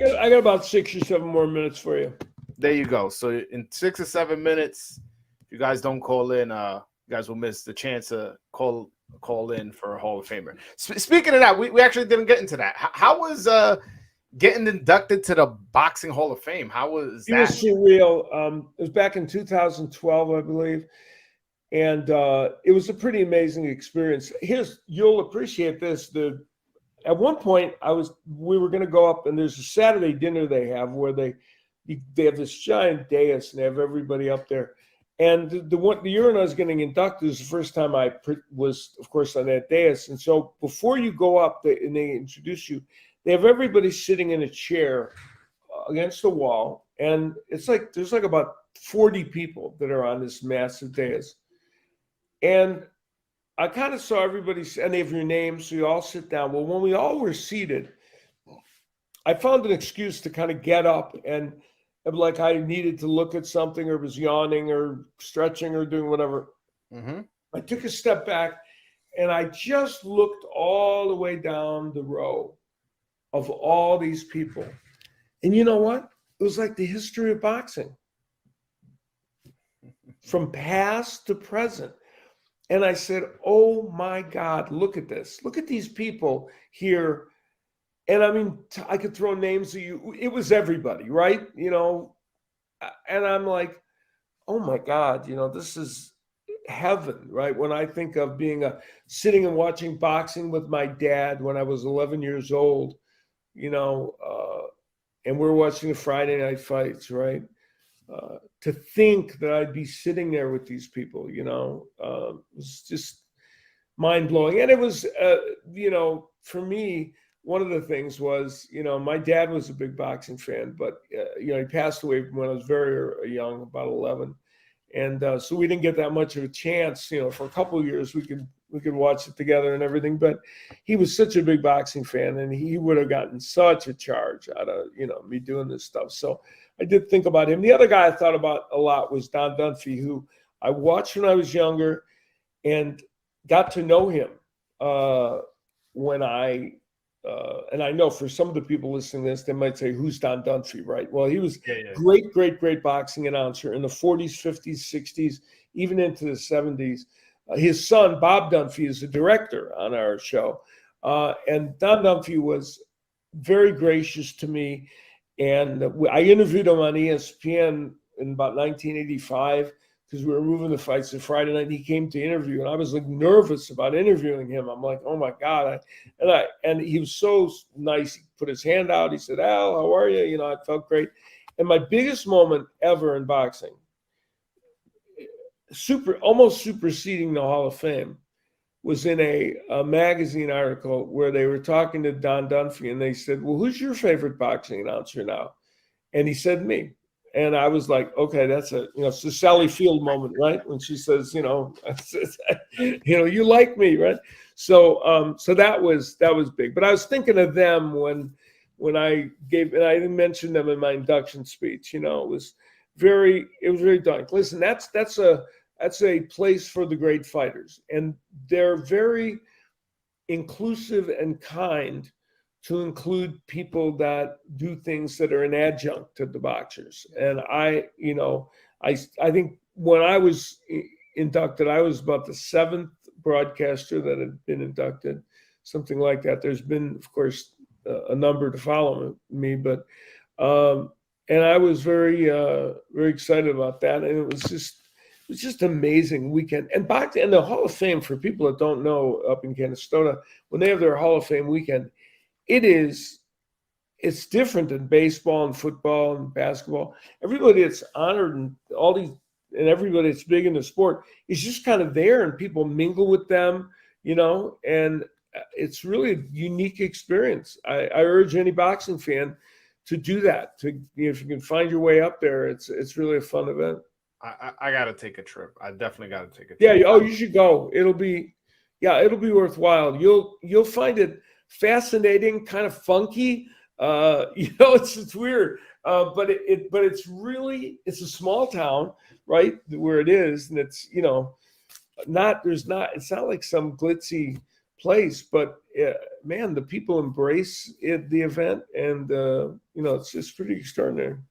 I got about 6 or 7 more minutes for you. There you go. So in 6 or 7 minutes, if you guys don't call in, you guys will miss the chance to call in for a Hall of Famer. Speaking of that, we actually didn't get into that. How was getting inducted to the Boxing Hall of Fame? How was that? It was surreal. It was back in 2012, I believe. And it was a pretty amazing experience. You'll appreciate this. At one point, we were going to go up, and there's a Saturday dinner they have where they have this giant dais, and they have everybody up there. And the year I was getting inducted was the first time I was, of course, on that dais. And so before you go up, and they introduce you, they have everybody sitting in a chair against the wall, and it's like there's like about 40 people that are on this massive dais. And I kind of saw everybody, and they have your names, so you all sit down. Well, when we all were seated, I found an excuse to kind of get up, and like I needed to look at something, or was yawning or stretching or doing whatever. Mm-hmm. I took a step back, and I just looked all the way down the row of all these people. And you know what? It was like the history of boxing, from past to present. And I said, oh my God, look at this. Look at these people here. And I mean, I could throw names at you. It was everybody, right? And I'm like, oh my God, this is heaven, right? When I think of being sitting and watching boxing with my dad when I was 11 years old, and we're watching the Friday night fights, right? To think that I'd be sitting there with these people, was just mind blowing. And it was, for me, one of the things was, my dad was a big boxing fan, but, he passed away when I was very young, about 11. And so we didn't get that much of a chance, for a couple of years we could watch it together and everything. But he was such a big boxing fan, and he would have gotten such a charge out of, me doing this stuff. So I did think about him. The other guy I thought about a lot was Don Dunphy, who I watched when I was younger and got to know him when and I know for some of the people listening to this, they might say, who's Don Dunphy, right? Well, he was great boxing announcer in the 40s, 50s, 60s, even into the 70s. His son, Bob Dunphy, is the director on our show. And Don Dunphy was very gracious to me. And I interviewed him on ESPN in about 1985 because we were moving the fights to Friday night. And he came to interview, and I was like nervous about interviewing him. I'm like, oh my God. And he was so nice. He put his hand out. He said, Al, how are you? I felt great. And my biggest moment ever in boxing, almost superseding the Hall of Fame, was in a magazine article where they were talking to Don Dunphy, and they said, well, who's your favorite boxing announcer now? And he said me. And I was like, okay, that's it's the Sally Field moment, right? When she says, you like me, right? So that was big. But I was thinking of them when I and I didn't mention them in my induction speech. It was very dark. Listen, that's a place for the great fighters, and they're very inclusive and kind to include people that do things that are an adjunct to the boxers. And I think when I was inducted, I was about the 7th broadcaster that had been inducted, something like that. There's been, of course, a number to follow me, but and I was very excited about that, and it was just an amazing weekend. And boxing and the Hall of Fame, for people that don't know, up in Canastota, when they have their Hall of Fame weekend, it's different than baseball and football and basketball. Everybody that's honored and everybody that's big in the sport is just kind of there, and people mingle with them, and it's really a unique experience. I urge any boxing fan to do that. If you can find your way up there, it's really a fun event. I got to take a trip. I definitely got to take a trip. Yeah. Oh, you should go. It'll be worthwhile. You'll find it fascinating, kind of funky. It's weird. But it's a small town, right? Where it is. And it's, it's not like some glitzy place. But man, the people embrace it, the event, and it's pretty extraordinary.